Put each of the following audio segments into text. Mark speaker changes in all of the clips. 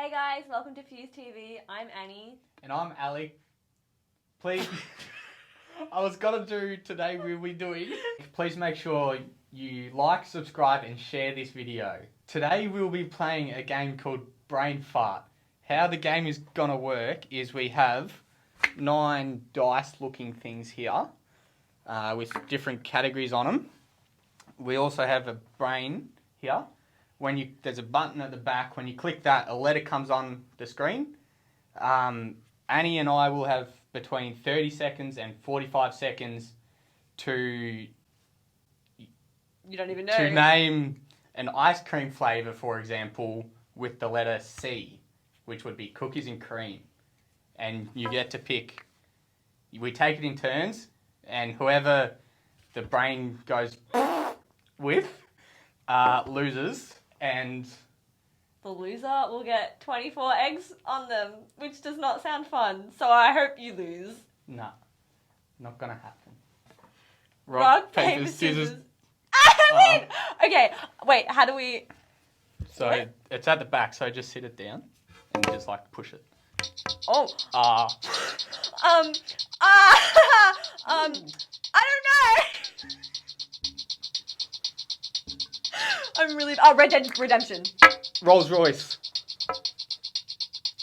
Speaker 1: Hey guys, welcome to Fuse TV. I'm Annie.
Speaker 2: And I'm Alec. Please, I was gonna do today we'll be doing. Please make sure you like, subscribe and share this video. Today we'll be playing a game called Brain Fart. How the game is gonna work is we have 9 dice looking things here with different categories on them. We also have a brain here. There's a button at the back. When you click that, a letter comes on the screen. Annie and I will have between 30 seconds and 45 seconds to name an ice cream flavour, for example, with the letter C, which would be cookies and cream. And you get to pick. We take it in turns, and whoever the brain goes with loses. And
Speaker 1: the loser will get 24 eggs on them, which does not sound fun. So I hope you lose.
Speaker 2: Nah, not gonna happen.
Speaker 1: Rock, paper, scissors. I mean, okay, wait, how do we...
Speaker 2: So
Speaker 1: what?
Speaker 2: It's at the back, so just sit it down and just like push it.
Speaker 1: Oh.
Speaker 2: I
Speaker 1: don't know. I'm really... Oh, Red Dead Redemption.
Speaker 2: Rolls Royce.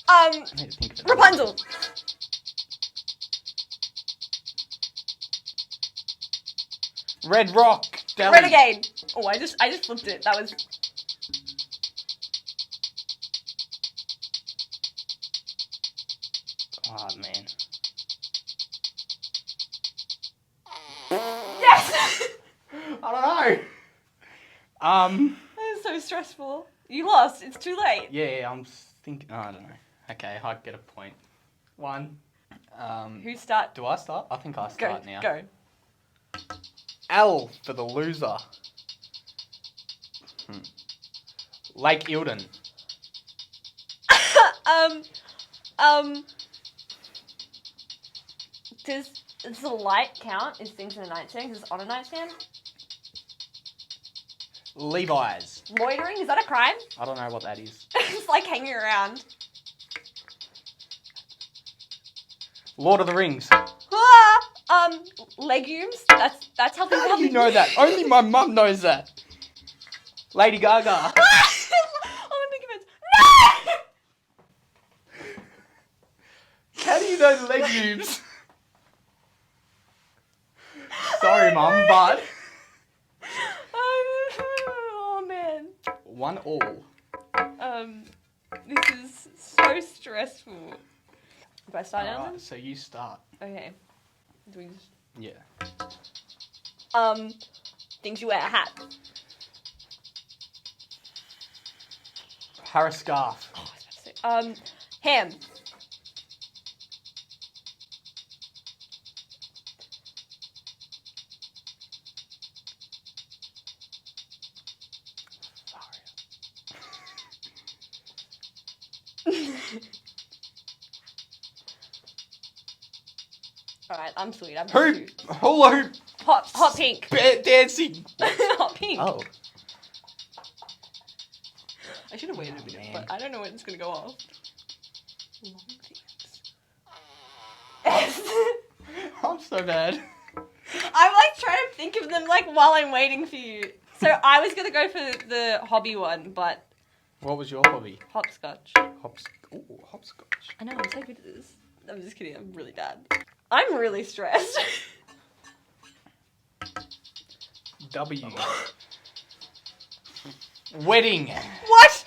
Speaker 2: I need to think of it.
Speaker 1: Rapunzel.
Speaker 2: Red Rock. Deli.
Speaker 1: Renegade. Oh, I just flipped it. That was...
Speaker 2: Oh, man.
Speaker 1: Yes!
Speaker 2: I don't know.
Speaker 1: That is so stressful. You lost. It's too late.
Speaker 2: Yeah, I'm thinking... I don't know. Okay, I get a point. 1.
Speaker 1: Who start?
Speaker 2: Do I start? I think I start now.
Speaker 1: Go.
Speaker 2: L for the loser. Lake Eildon.
Speaker 1: Does the light count? Is things in a nightstand? Is this on a nightstand?
Speaker 2: Levi's.
Speaker 1: Loitering? Is that a crime?
Speaker 2: I don't know what that is.
Speaker 1: It's like hanging around.
Speaker 2: Lord of the Rings.
Speaker 1: Legumes? That's how
Speaker 2: How do you know that? Only my mum knows that. Lady Gaga.
Speaker 1: Olympic events. No!
Speaker 2: How do you know the legumes? Sorry, mum, but...
Speaker 1: Oh, man.
Speaker 2: 1-1.
Speaker 1: This is so stressful. Do I start now?
Speaker 2: Alright, so you start.
Speaker 1: Okay. Do we just...
Speaker 2: Yeah.
Speaker 1: Things you wear, a hat.
Speaker 2: Harris scarf.
Speaker 1: Oh, I was about to say. Ham. Alright, I'm sweet. I'm
Speaker 2: Hoop! Hula hoop!
Speaker 1: Hot pink.
Speaker 2: Dancing!
Speaker 1: Hot pink.
Speaker 2: Oh.
Speaker 1: I should have waited a minute,
Speaker 2: man.
Speaker 1: but I don't know when it's gonna go off. Long things.
Speaker 2: I'm so bad.
Speaker 1: I'm like trying to think of them like while I'm waiting for you. So I was gonna go for the hobby one, but
Speaker 2: What was your hobby?
Speaker 1: hopscotch.
Speaker 2: Hopscotch.
Speaker 1: I know, I'm so good at this. I'm just kidding, I'm really bad. I'm really stressed.
Speaker 2: W. Wedding.
Speaker 1: What?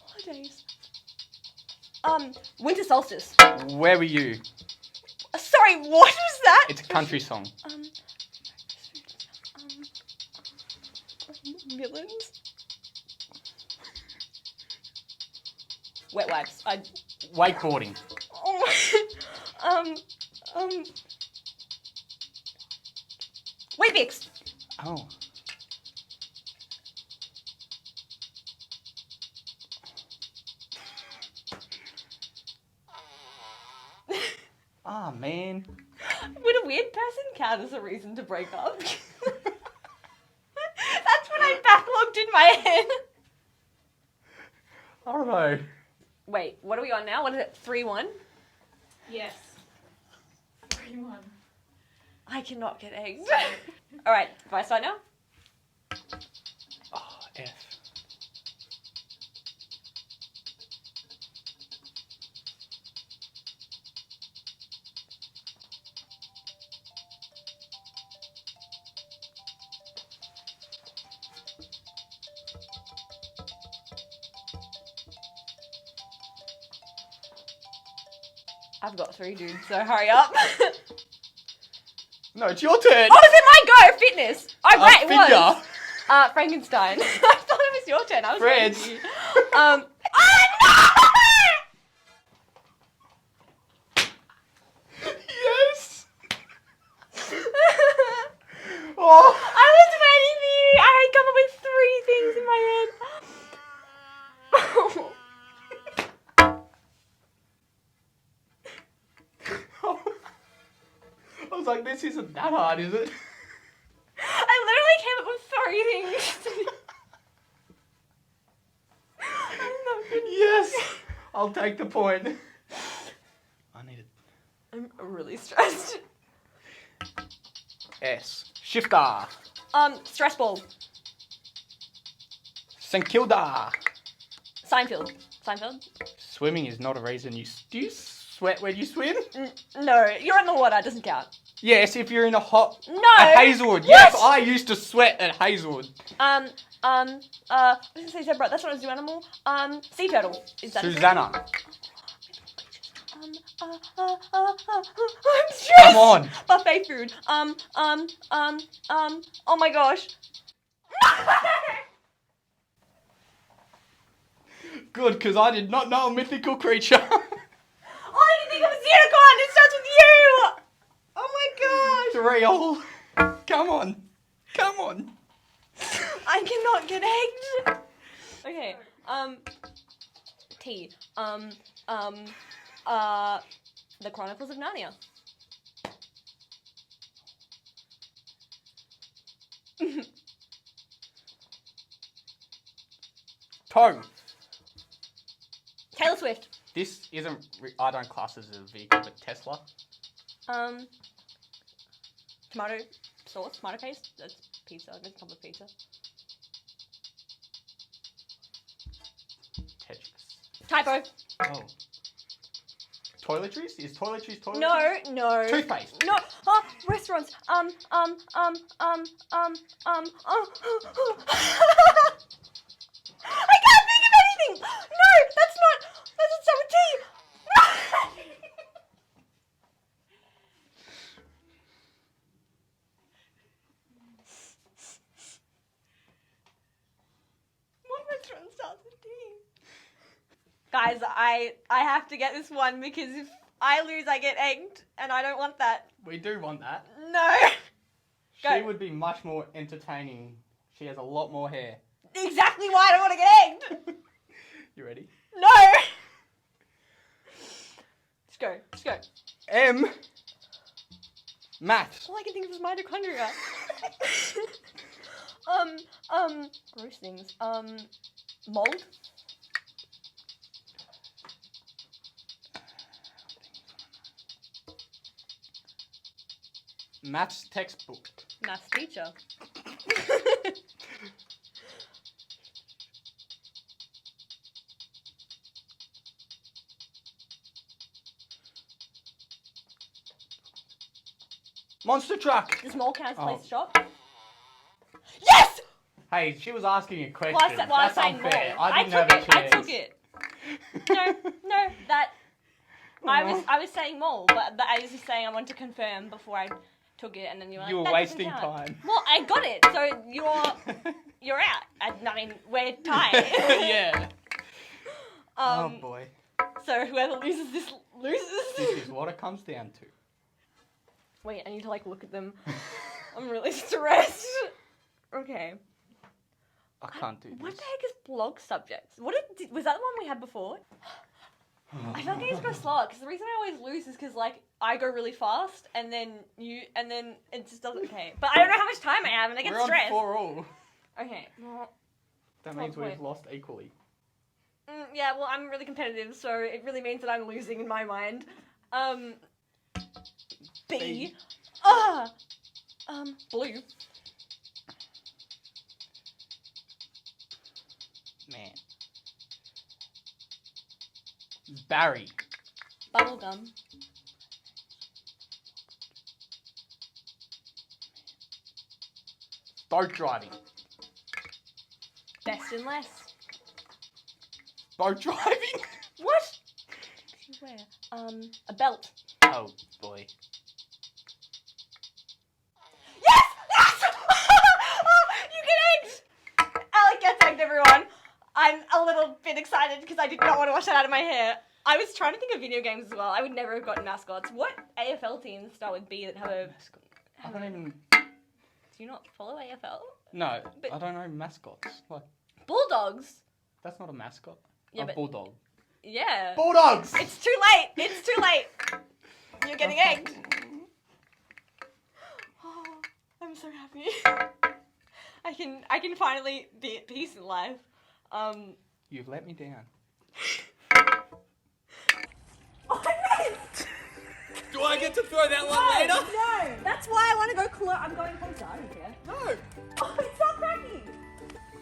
Speaker 1: Holidays. Winter solstice.
Speaker 2: Where were you?
Speaker 1: Sorry, what was that?
Speaker 2: It's a country song.
Speaker 1: Villains. Wet wipes.
Speaker 2: Wakeboarding.
Speaker 1: Weet-Bix.
Speaker 2: Oh. Ah, man.
Speaker 1: Would a weird person count as a reason to break up? That's what I backlogged in my head.
Speaker 2: I don't know.
Speaker 1: Wait, what are we on now? What is it? 3-1?
Speaker 3: Yes. 3-1.
Speaker 1: I cannot get eggs. Alright, do I start now?
Speaker 2: Oh, F.
Speaker 1: I've got 3, dude, so hurry up.
Speaker 2: No, it's your turn.
Speaker 1: Oh, is it my go? Fitness. Oh, right, it
Speaker 2: finger.
Speaker 1: was. Frankenstein. I thought it was your turn. I was
Speaker 2: Fred.
Speaker 1: waiting for you. Oh,
Speaker 2: Yes.
Speaker 1: no!
Speaker 2: Oh.
Speaker 1: I was waiting for you. I had come up with 3 things in my head.
Speaker 2: I was like, this isn't that hard, is it?
Speaker 1: I literally came up with 3 things. I'm not good.
Speaker 2: Yes. I'll take the point. I need it.
Speaker 1: I'm really stressed.
Speaker 2: S. Shifter.
Speaker 1: Stress ball.
Speaker 2: St Kilda.
Speaker 1: Seinfeld.
Speaker 2: Swimming is not a reason you... Do you sweat when you swim?
Speaker 1: No, you're in the water. Doesn't count.
Speaker 2: Yes, if you're in a hot...
Speaker 1: No.
Speaker 2: At Hazelwood.
Speaker 1: What?
Speaker 2: Yes, I used to sweat at Hazelwood.
Speaker 1: I was gonna say zebra. That's not a zoo animal. Sea turtle. Is that
Speaker 2: Susanna.
Speaker 1: I'm stressed.
Speaker 2: Come on.
Speaker 1: Buffet food. Oh my gosh.
Speaker 2: Good, because I did not know a mythical creature.
Speaker 1: All I can think of is unicorn. It starts with U. Oh my gosh.
Speaker 2: 3 all. Come on. Come on.
Speaker 1: I cannot get egged. Okay. T. The Chronicles of Narnia.
Speaker 2: Toe.
Speaker 1: Taylor Swift.
Speaker 2: This isn't... I don't class as a vehicle, but Tesla.
Speaker 1: Tomato sauce, tomato paste. That's pizza. It doesn't come with pizza.
Speaker 2: Tetris.
Speaker 1: Typo.
Speaker 2: Oh. Toiletries? Is toiletries toiletries?
Speaker 1: No.
Speaker 2: Toothpaste.
Speaker 1: No. Restaurants. I can't think of anything. No, that's not. That's not a T. What restaurant starts with T? Guys, I have to get this one because if I lose, I get egged, and I don't want that.
Speaker 2: We do want that.
Speaker 1: No.
Speaker 2: She
Speaker 1: Go.
Speaker 2: would be much more entertaining. She has a lot more hair.
Speaker 1: Exactly why I don't want to get egged.
Speaker 2: You ready?
Speaker 1: No. Let's go.
Speaker 2: M. Matt.
Speaker 1: All I can think of is mitochondria. Gross things. Mold.
Speaker 2: Maths textbook.
Speaker 1: Maths teacher.
Speaker 2: Monster truck.
Speaker 1: Does mole count as place
Speaker 2: Oh.
Speaker 1: shop? Yes!
Speaker 2: Hey, she was asking a question.
Speaker 1: Well, I was
Speaker 2: That's
Speaker 1: saying
Speaker 2: unfair.
Speaker 1: mole.
Speaker 2: I didn't have a chance.
Speaker 1: I took it. No, that. I was saying mole, but I was just saying I wanted to confirm before I took it, and then you were like,
Speaker 2: You were
Speaker 1: that doesn't
Speaker 2: wasting
Speaker 1: count.
Speaker 2: time.
Speaker 1: Well, I got it, so you're out. I mean, we're tied.
Speaker 2: Yeah. Oh boy.
Speaker 1: So whoever loses this loses.
Speaker 2: This is what it comes down to.
Speaker 1: Wait, I need to look at them. I'm really stressed. Okay.
Speaker 2: I can't do this.
Speaker 1: What the heck is blog subjects? Was that the one we had before? I feel like I need to go slower because the reason I always lose is because I go really fast and then it just doesn't. Okay, but I don't know how much time I have and I get
Speaker 2: We're
Speaker 1: stressed.
Speaker 2: on 4 all.
Speaker 1: Okay. Well,
Speaker 2: That
Speaker 1: Well
Speaker 2: means we've
Speaker 1: played.
Speaker 2: lost equally.
Speaker 1: yeah, Yeah, well, I'm really competitive, so it really means that I'm losing in my mind. B. Blue.
Speaker 2: Man. Barry.
Speaker 1: Bubblegum.
Speaker 2: Boat driving.
Speaker 1: Best and less.
Speaker 2: Boat driving?
Speaker 1: What? You wear? A belt.
Speaker 2: Oh, boy.
Speaker 1: Yes! Yes! You get egged! Alec gets egged, everyone. I'm a little bit excited because I did not want to wash that out of my hair. I was trying to think of video games as well. I would never have gotten mascots. What AFL teams start with B that have a...
Speaker 2: I don't even...
Speaker 1: Do you not follow AFL?
Speaker 2: No,
Speaker 1: But-
Speaker 2: I don't know mascots. Like,
Speaker 1: Bulldogs?
Speaker 2: that's not a mascot.
Speaker 1: Yeah,
Speaker 2: A
Speaker 1: but-
Speaker 2: bulldog.
Speaker 1: Yeah.
Speaker 2: Bulldogs!
Speaker 1: It's too late! It's too late! You're getting egged. Oh, I'm so happy. I can finally be at peace in life.
Speaker 2: You've let me down.
Speaker 1: Oh, I missed!
Speaker 4: Do I get to throw that one later?
Speaker 1: No! That's why I want to go close. I'm going closer. I don't care.
Speaker 4: No.
Speaker 1: Oh, it's not cracking!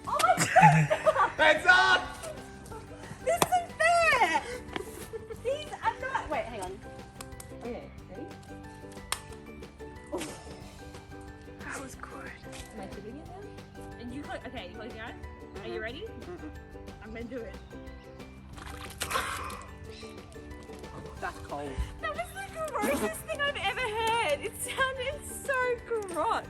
Speaker 1: Oh my god!
Speaker 4: Heads up!
Speaker 1: This isn't fair! These, I'm not. Wait, hang on. Okay, ready? Oh.
Speaker 3: That was good.
Speaker 1: Am I tipping it now?
Speaker 3: And you close. Okay, you close your eyes. Are you ready? I'm gonna do it.
Speaker 2: That's cold.
Speaker 3: That was the grossest thing I've ever heard. It sounded so grot.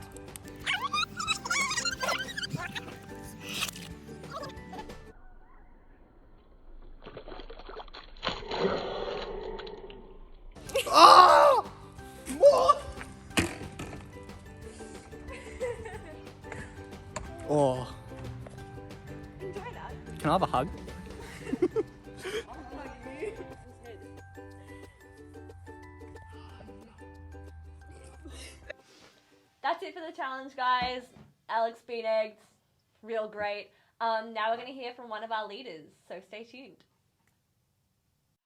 Speaker 4: Oh! What? Oh.
Speaker 1: Enjoy that.
Speaker 2: Can I have a hug?
Speaker 1: That's it for the challenge, guys. Alex beat egged. Real great. Now we're going to hear from one of our leaders, so stay tuned.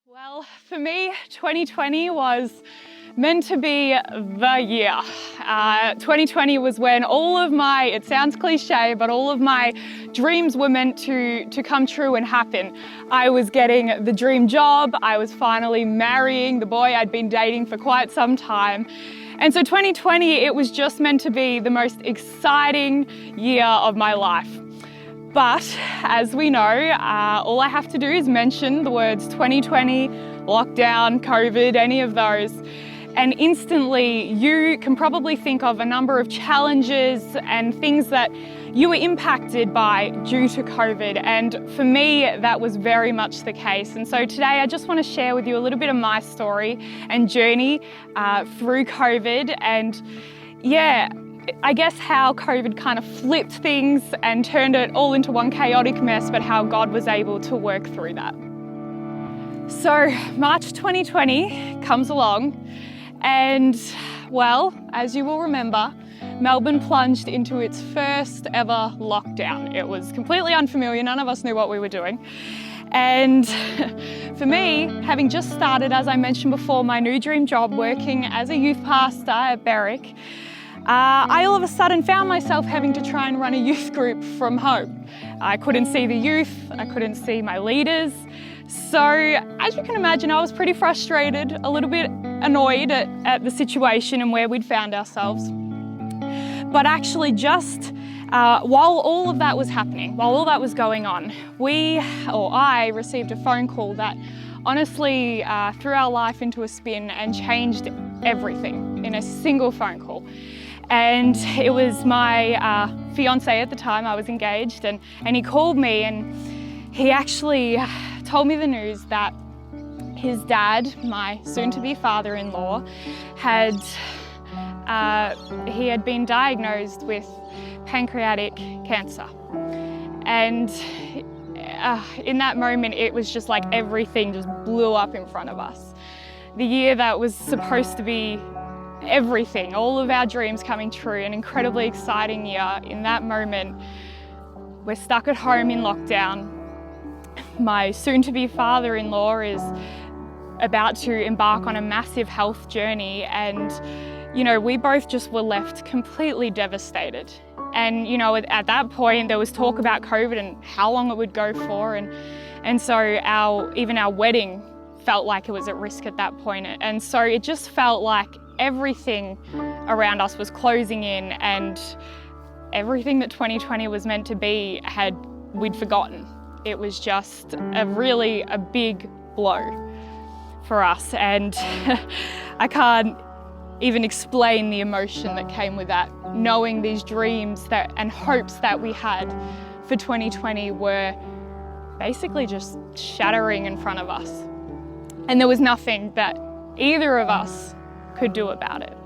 Speaker 5: Well, for me, 2020 was meant to be the year. 2020 was when all of my, it sounds cliche, but all of my dreams were meant to come true and happen. I was getting the dream job. I was finally marrying the boy I'd been dating for quite some time. And so 2020, it was just meant to be the most exciting year of my life. But as we know, all I have to do is mention the words 2020, lockdown, COVID, any of those, and instantly you can probably think of a number of challenges and things that you were impacted by due to COVID. And for me, that was very much the case. And so today I just want to share with you a little bit of my story and journey through COVID, and yeah, I guess how COVID kind of flipped things and turned it all into one chaotic mess, but how God was able to work through that. So March 2020 comes along and, well, as you will remember, Melbourne plunged into its first ever lockdown. It was completely unfamiliar, none of us knew what we were doing. And for me, having just started, as I mentioned before, my new dream job working as a youth pastor at Berwick, I all of a sudden found myself having to try and run a youth group from home. I couldn't see the youth, I couldn't see my leaders. So as you can imagine, I was pretty frustrated, a little bit annoyed at the situation and where we'd found ourselves. But actually just while all of that was happening, while all that was going on, I received a phone call that honestly threw our life into a spin and changed everything in a single phone call. And it was my fiance at the time. I was engaged, and he called me and he actually told me the news that his dad, my soon-to-be father-in-law, he had been diagnosed with pancreatic cancer. And in that moment, it was just like everything just blew up in front of us. The year that was supposed to be everything, all of our dreams coming true, an incredibly exciting year. In that moment, we're stuck at home in lockdown. my soon-to-be father-in-law is about to embark on a massive health journey, and we both just were left completely devastated. And at that point there was talk about COVID and how long it would go for, and so our wedding felt like it was at risk at that point. And so it just felt like everything around us was closing in, and everything that 2020 was meant to be we'd forgotten. It was just a big blow for us, and I can't even explain the emotion that came with that, knowing these dreams and hopes that we had for 2020 were basically just shattering in front of us. And there was nothing that either of us could do about it.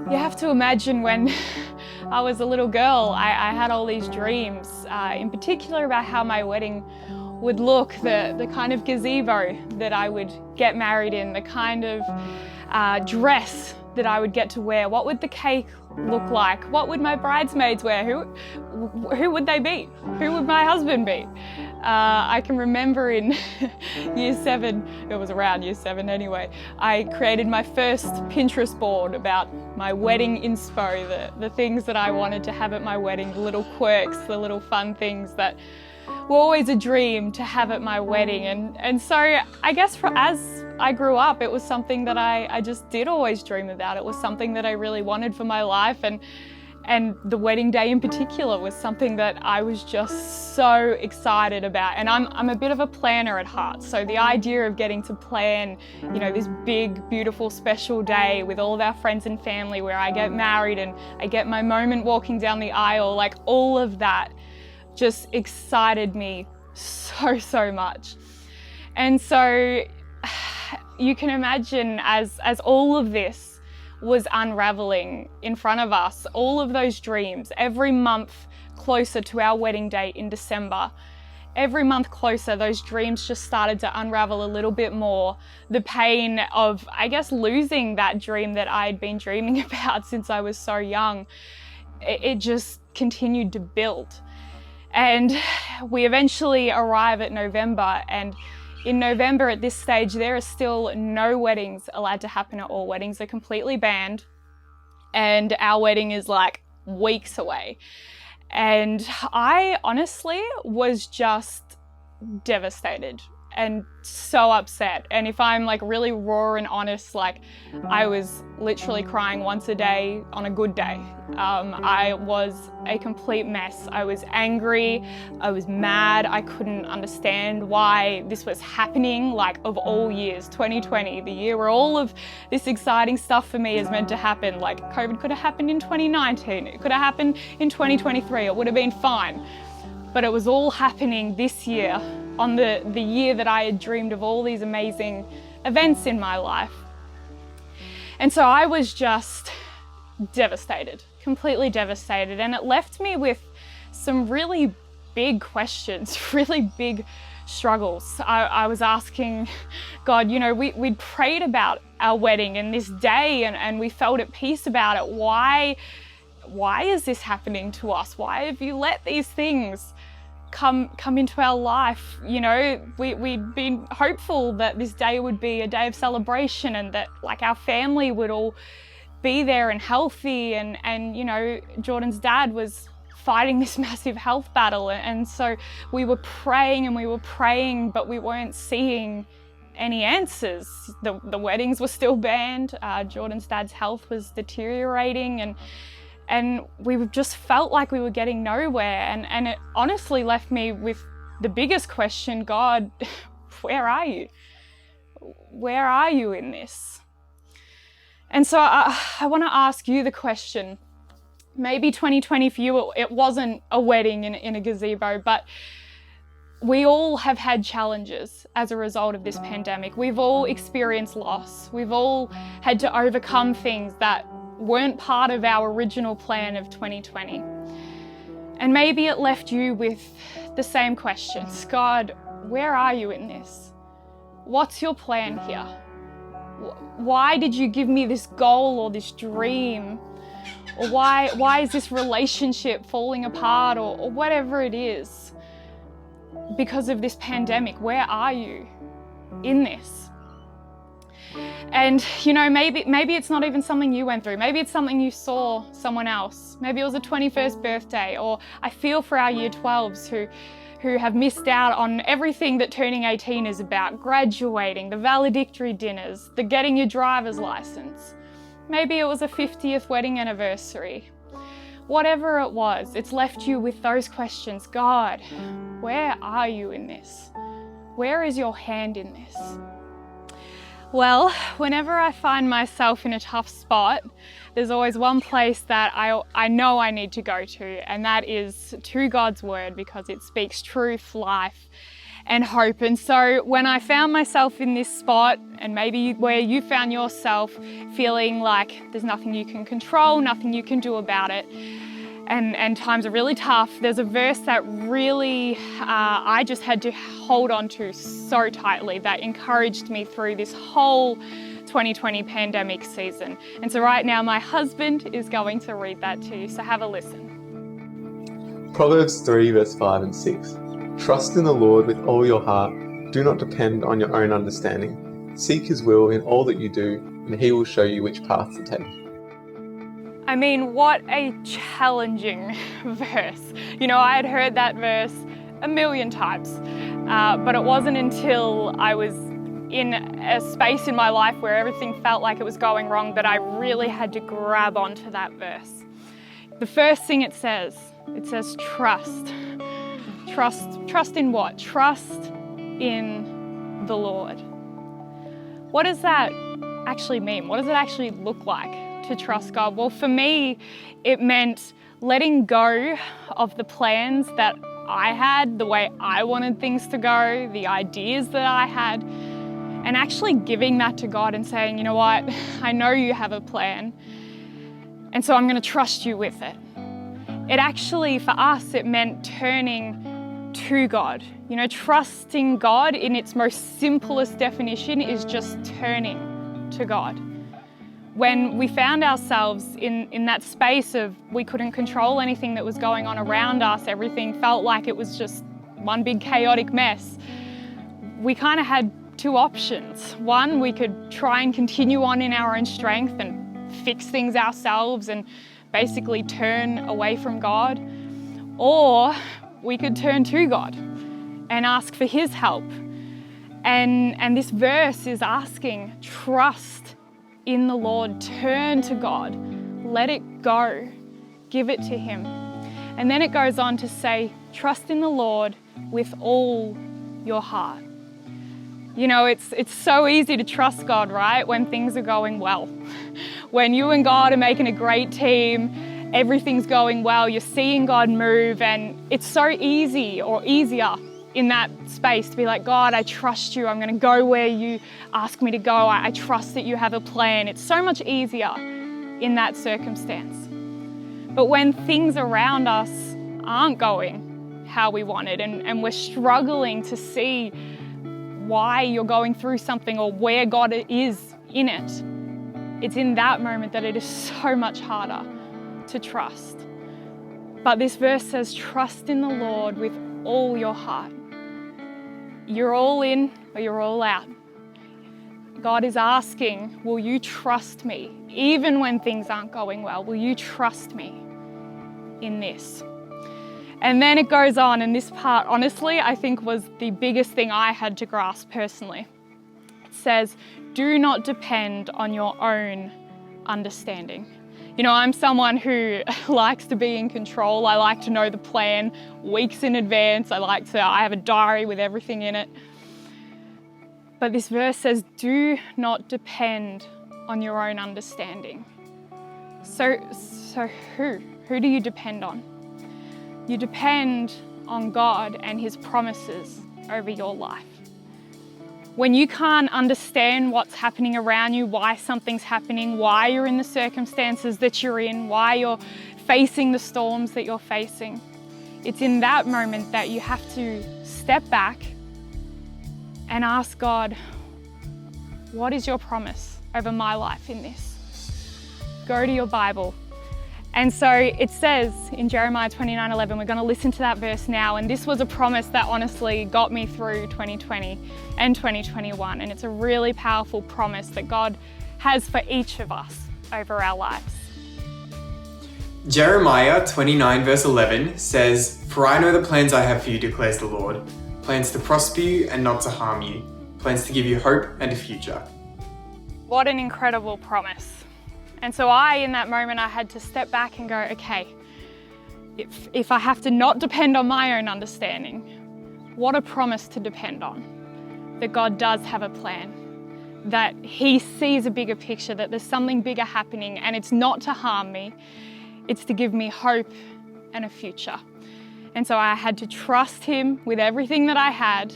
Speaker 5: You have to imagine when I was a little girl, I had all these dreams, in particular about how my wedding would look, the kind of gazebo that I would get married in, the kind of dress that I would get to wear. What would the cake look like? What would my bridesmaids wear? Who would they be? Who would my husband be? I can remember in year 7, it was around year 7 anyway, I created my first Pinterest board about my wedding inspo, the things that I wanted to have at my wedding, the little quirks, the little fun things that were always a dream to have at my wedding. And so I guess as I grew up, it was something that I just did always dream about. It was something that I really wanted for my life, and the wedding day in particular was something that I was just so excited about. And I'm a bit of a planner at heart, so the idea of getting to plan, this big, beautiful, special day with all of our friends and family where I get married and I get my moment walking down the aisle, like all of that just excited me so much. And so you can imagine as all of this was unraveling in front of us, all of those dreams, every month closer to our wedding date in December, every month closer, those dreams just started to unravel a little bit more. The pain of, I guess, losing that dream that I'd been dreaming about since I was so young, it just continued to build. And we eventually arrive at November, and in November at this stage, there are still no weddings allowed to happen at all. Weddings are completely banned, and our wedding is like weeks away. And I honestly was just devastated and so upset. And if I'm like really raw and honest, like I was literally crying once a day on a good day. I was a complete mess. I was angry, I was mad, I couldn't understand why this was happening, like of all years, 2020, the year where all of this exciting stuff for me is meant to happen. Like COVID could have happened in 2019, it could have happened in 2023, it would have been fine. But it was all happening this year, on the year that I had dreamed of all these amazing events in my life. And so I was just devastated, completely devastated. And it left me with some really big questions, really big struggles. I was asking God, we'd prayed about our wedding and this day, and we felt at peace about it. Why is this happening to us? Why have you let these things come into our life? We'd been hopeful that this day would be a day of celebration and that like our family would all be there and healthy, and Jordan's dad was fighting this massive health battle, and so we were praying, but we weren't seeing any answers. The weddings were still banned, Jordan's dad's health was deteriorating, and we just felt like we were getting nowhere. And it honestly left me with the biggest question: God, where are you? Where are you in this? And so I want to ask you the question, Maybe 2020 for you, it wasn't a wedding in a gazebo, but we all have had challenges as a result of this pandemic. We've all experienced loss. We've all had to overcome things that weren't part of our original plan of 2020. And maybe it left you with the same questions. God, where are you in this? What's your plan here? Why did you give me this goal or this dream? Or why is this relationship falling apart, or whatever it is? Because of this pandemic, where are you in this? And maybe it's not even something you went through. Maybe it's something you saw someone else. Maybe it was a 21st birthday, or I feel for our year 12s who have missed out on everything that turning 18 is about. Graduating, the valedictory dinners, the getting your driver's license. Maybe it was a 50th wedding anniversary. Whatever it was, it's left you with those questions. God, where are you in this? Where is your hand in this? Well, whenever I find myself in a tough spot, there's always one place that I know I need to go to, and that is to God's Word, because it speaks truth, life, and hope. And so when I found myself in this spot, and maybe where you found yourself feeling like there's nothing you can control, nothing you can do about it, and times are really tough, there's a verse that really I just had to hold on to so tightly, that encouraged me through this whole 2020 pandemic season. And so right now my husband is going to read that to you, so have a listen.
Speaker 6: Proverbs 3 verse 5 and 6. Trust in the Lord with all your heart. Do not depend on your own understanding. Seek His will in all that you do, and He will show you which path to take.
Speaker 5: I mean, what a challenging verse. I had heard that verse a million times, but it wasn't until I was in a space in my life where everything felt like it was going wrong that I really had to grab onto that verse. The first thing it says trust. Trust in what? Trust in the Lord. What does that actually mean? What does it actually look like to trust God? Well, for me, it meant letting go of the plans that I had, the way I wanted things to go, the ideas that I had, and actually giving that to God and saying, you know what, I know you have a plan, and so I'm going to trust you with it. It actually, for us, it meant turning to God. Trusting God in its most simplest definition is just turning to God. When we found ourselves in that space of we couldn't control anything that was going on around us, everything felt like it was just one big chaotic mess, we kind of had two options. One, we could try and continue on in our own strength and fix things ourselves and basically turn away from God, or we could turn to God and ask for His help. And this verse is asking, trust in the Lord, turn to God, let it go, give it to Him. And then it goes on to say, trust in the Lord with all your heart. It's so easy to trust God, right? When things are going well. When you and God are making a great team, everything's going well, you're seeing God move, and it's so easy, or easier in that space, to be like, God, I trust you. I'm going to go where you ask me to go. I trust that you have a plan. It's so much easier in that circumstance. But when things around us aren't going how we wanted, and we're struggling to see why you're going through something or where God is in it, it's in that moment that it is so much harder to trust. But this verse says, trust in the Lord with all your heart. You're all in or you're all out. God is asking, will you trust me? Even when things aren't going well, will you trust me in this? And then it goes on, and this part, honestly, I think was the biggest thing I had to grasp personally. It says, do not depend on your own understanding. I'm someone who likes to be in control. I like to know the plan weeks in advance. I have a diary with everything in it. But this verse says, do not depend on your own understanding. So who Who do you depend on? You depend on God and His promises over your life. When you can't understand what's happening around you, why something's happening, why you're in the circumstances that you're in, why you're facing the storms that you're facing, it's in that moment that you have to step back and ask God, what is your promise over my life in this? Go to your Bible. And so it says in Jeremiah 29:11, we're going to listen to that verse now. And this was a promise that honestly got me through 2020 and 2021. And it's a really powerful promise that God has for each of us over our lives.
Speaker 7: Jeremiah 29 verse 11 says, "For I know the plans I have for you, declares the Lord, plans to prosper you and not to harm you, plans to give you hope and a future."
Speaker 5: What an incredible promise. And so in that moment, I had to step back and go, okay, if I have to not depend on my own understanding, what a promise to depend on. That God does have a plan, that He sees a bigger picture, that there's something bigger happening, and it's not to harm me, it's to give me hope and a future. And so I had to trust Him with everything that I had,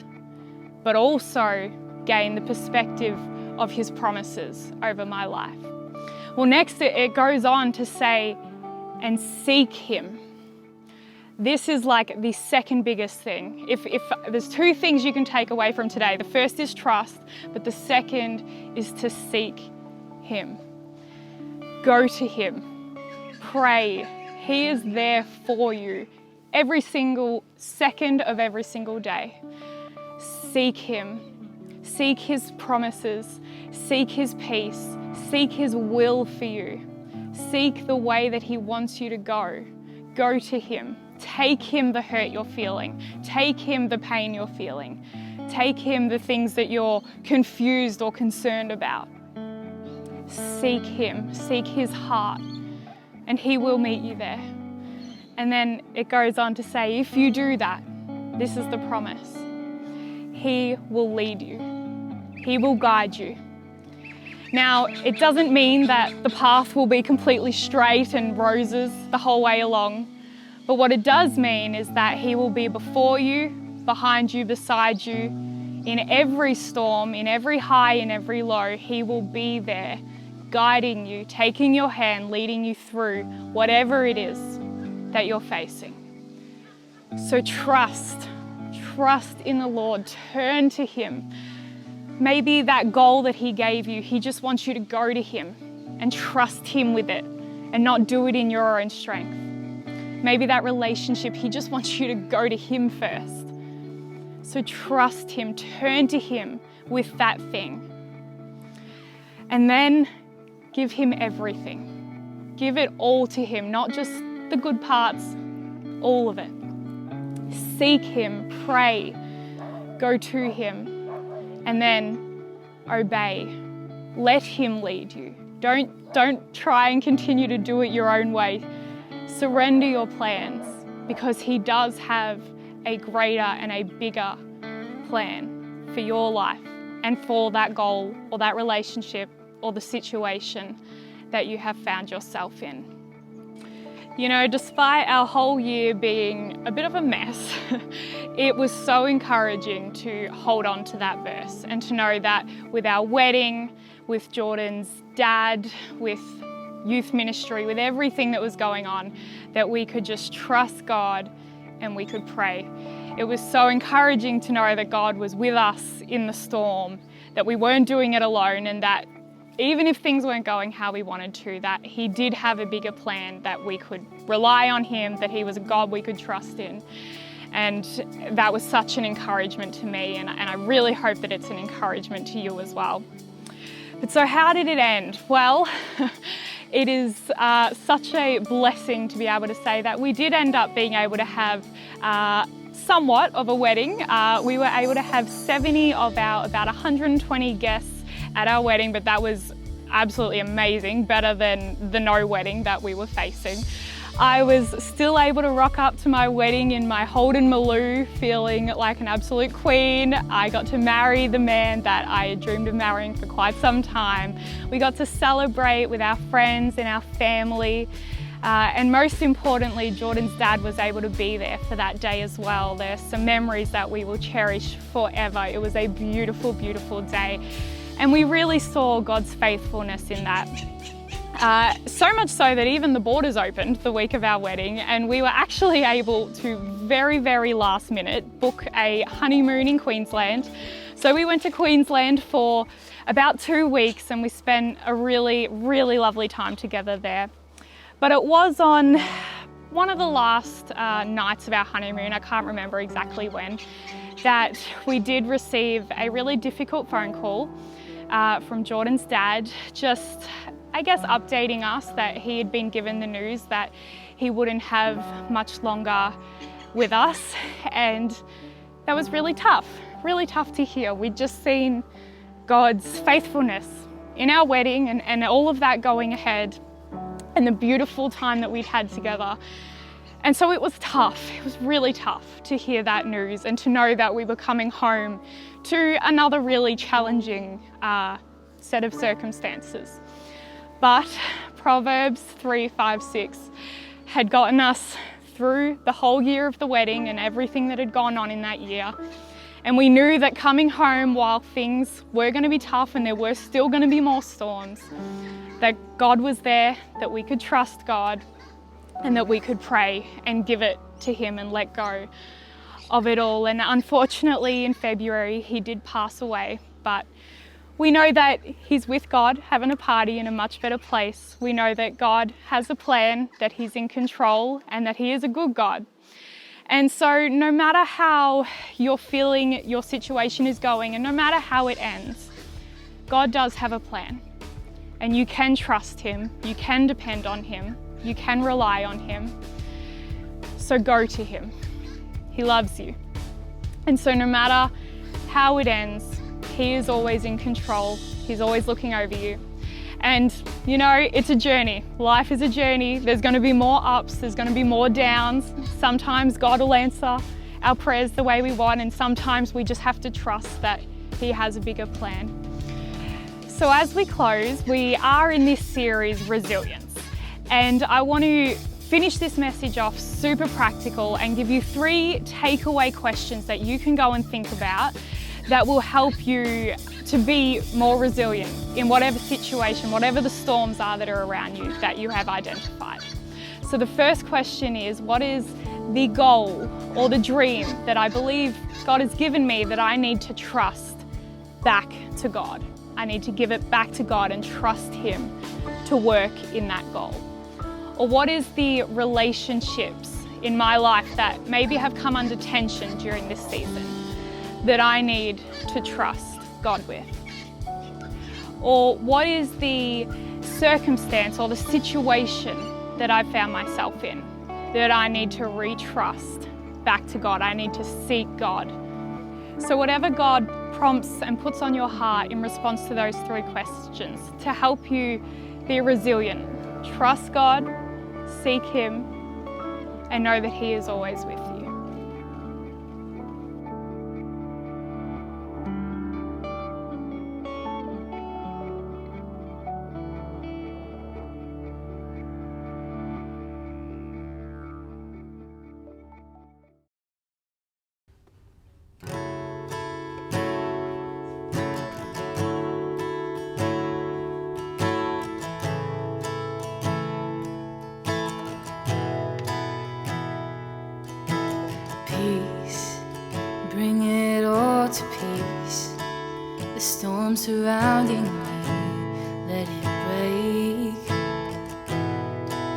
Speaker 5: but also gain the perspective of His promises over my life. Well, next it goes on to say, and seek Him. This is like the second biggest thing. If there's two things you can take away from today, the first is trust, but the second is to seek Him. Go to Him. Pray. He is there for you every single second of every single day. Seek Him. Seek His promises. Seek His peace. Seek His will for you. Seek the way that He wants you to go. Go to Him. Take Him the hurt you're feeling. Take Him the pain you're feeling. Take Him the things that you're confused or concerned about. Seek Him. Seek His heart. And He will meet you there. And then it goes on to say, if you do that, this is the promise. He will lead you. He will guide you. Now, it doesn't mean that the path will be completely straight and roses the whole way along, but what it does mean is that He will be before you, behind you, beside you, in every storm, in every high, in every low. He will be there, guiding you, taking your hand, leading you through whatever it is that you're facing. So trust in the Lord, turn to Him. Maybe that goal that He gave you, He just wants you to go to Him and trust Him with it and not do it in your own strength. Maybe that relationship, He just wants you to go to Him first. So trust Him, turn to Him with that thing. And then give Him everything. Give it all to Him, not just the good parts, all of it. Seek Him, pray, go to Him. And then obey. Let Him lead you. Don't try and continue to do it your own way. Surrender your plans, because He does have a greater and a bigger plan for your life and for that goal or that relationship or the situation that you have found yourself in. You know, despite our whole year being a bit of a mess, it was so encouraging to hold on to that verse and to know that with our wedding, with Jordan's dad, with youth ministry, with everything that was going on, that we could just trust God and we could pray. It was so encouraging to know that God was with us in the storm, that we weren't doing it alone, and that even if things weren't going how we wanted to, that He did have a bigger plan, that we could rely on Him, that He was a God we could trust in. And that was such an encouragement to me, and I really hope that it's an encouragement to you as well. But so how did it end? Well, it is such a blessing to be able to say that we did end up being able to have somewhat of a wedding. We were able to have 70 of our about 120 guests at our wedding, but that was absolutely amazing, better than the no wedding that we were facing. I was still able to rock up to my wedding in my Holden Maloo, feeling like an absolute queen. I got to marry the man that I had dreamed of marrying for quite some time. We got to celebrate with our friends and our family. And most importantly, Jordan's dad was able to be there for that day as well. There's some memories that we will cherish forever. It was a beautiful, beautiful day. And we really saw God's faithfulness in that. So much so that even the borders opened the week of our wedding, and we were actually able to very, very last minute book a honeymoon in Queensland. So we went to Queensland for about 2 weeks and we spent a really, really lovely time together there. But it was on one of the last nights of our honeymoon, I can't remember exactly when, that we did receive a really difficult phone call from Jordan's dad, just, I guess, updating us that he had been given the news that he wouldn't have much longer with us. And that was really tough to hear. We'd just seen God's faithfulness in our wedding and all of that going ahead, and the beautiful time that we'd had together. And so it was tough. It was really tough to hear that news and to know that we were coming home to another really challenging set of circumstances. But Proverbs 3:5-6 had gotten us through the whole year of the wedding and everything that had gone on in that year. And we knew that coming home, while things were going to be tough and there were still going to be more storms, that God was there, that we could trust God, and that we could pray and give it to Him and let go of it all. And unfortunately in February he did pass away, but we know that he's with God, having a party in a much better place. We know that God has a plan, that He's in control, and that He is a good God. And so no matter how you're feeling your situation is going, and no matter how it ends, God does have a plan. And you can trust Him, you can depend on Him, you can rely on Him. So go to Him. He loves you. And so no matter how it ends, He is always in control. He's always looking over you. And you know, it's a journey. Life is a journey. There's going to be more ups, there's going to be more downs. Sometimes God will answer our prayers the way we want, and sometimes we just have to trust that He has a bigger plan. So as we close, we are in this series, Resilience. And I want to finish this message off super practical and give you 3 takeaway questions that you can go and think about that will help you to be more resilient in whatever situation, whatever the storms are that are around you that you have identified. So the first question is, what is the goal or the dream that I believe God has given me that I need to trust back to God? I need to give it back to God and trust Him to work in that goal. Or what is the relationships in my life that maybe have come under tension during this season that I need to trust God with? Or what is the circumstance or the situation that I've found myself in that I need to retrust back to God? I need to seek God. So whatever God prompts and puts on your heart in response to those 3 questions to help you be resilient, trust God, seek Him, and know that He is always with you.
Speaker 8: Peace, bring it all to peace. The storm surrounding me, let it break.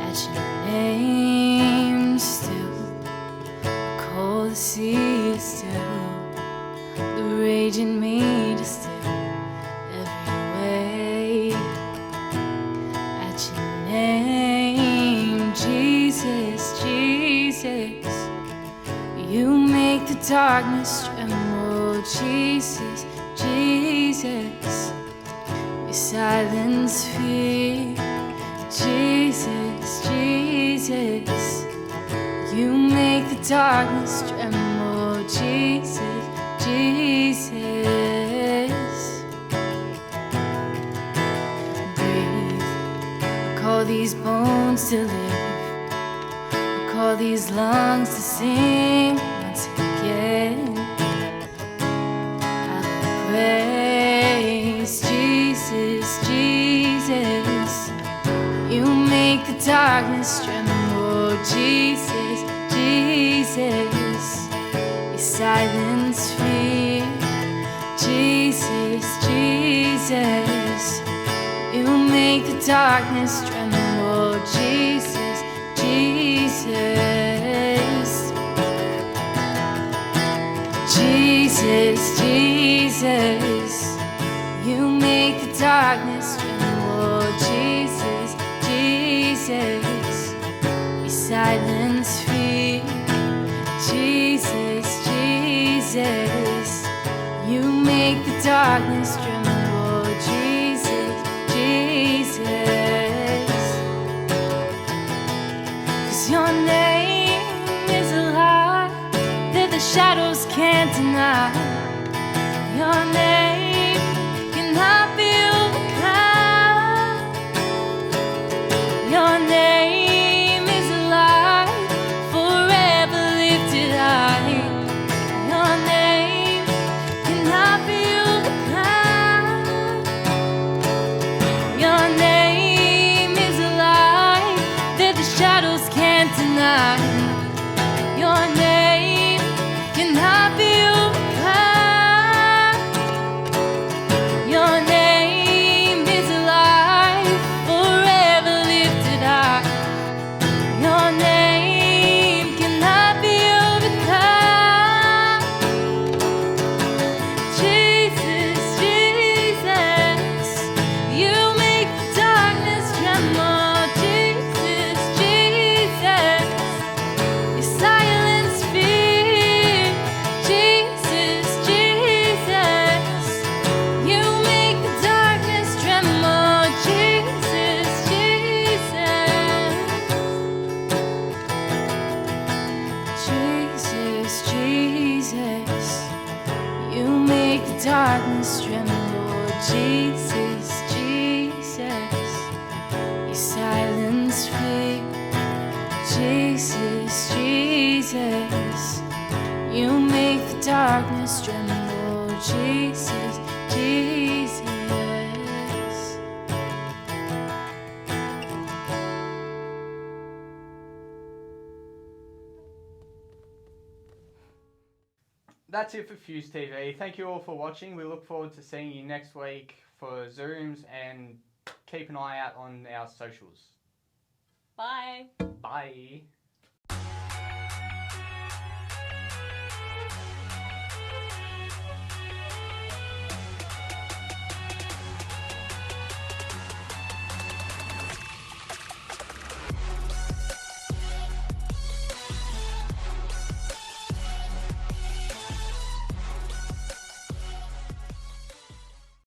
Speaker 8: At your name still, I call the sea still, the rage in me to still every way. At your name, Jesus, Jesus, you make the darkness tremble. Jesus, Jesus, you silence fear. Jesus, Jesus, you make the darkness tremble. Jesus, Jesus, breathe, I call these bones to live. all these lungs to sing once again. I praise Jesus, Jesus. You make the darkness tremble, Jesus, Jesus. You silence fear, Jesus, Jesus. You make the darkness tremble, Jesus, Jesus. Jesus, Jesus. You make the darkness tremble, Jesus, Jesus. You silence fear, Jesus, Jesus. You make the darkness tremble, Jesus, Jesus. 'Cause your name is a light that the shadows can't deny. Your name cannot be overcome. Your name is a light forever lifted high. Your name cannot be overcome. Your name is a light that the shadows can't deny. Your name cannot be overcome. Your name is a light forever lifted high. Your name cannot be overcome. Jesus, Jesus, you make the darkness tremble. Jesus, Jesus, you silence fear. Jesus, Jesus, you make the darkness tremble. Jesus, Jesus. Jesus, Jesus, you make the darkness tremble. Jesus, Jesus, you silence fear. Jesus, Jesus, you make the darkness tremble. Jesus, Jesus.
Speaker 2: That's it for Fuse TV. Thank you all for watching. We look forward to seeing you next week for Zooms, and keep an eye out on our socials.
Speaker 1: Bye.
Speaker 2: Bye.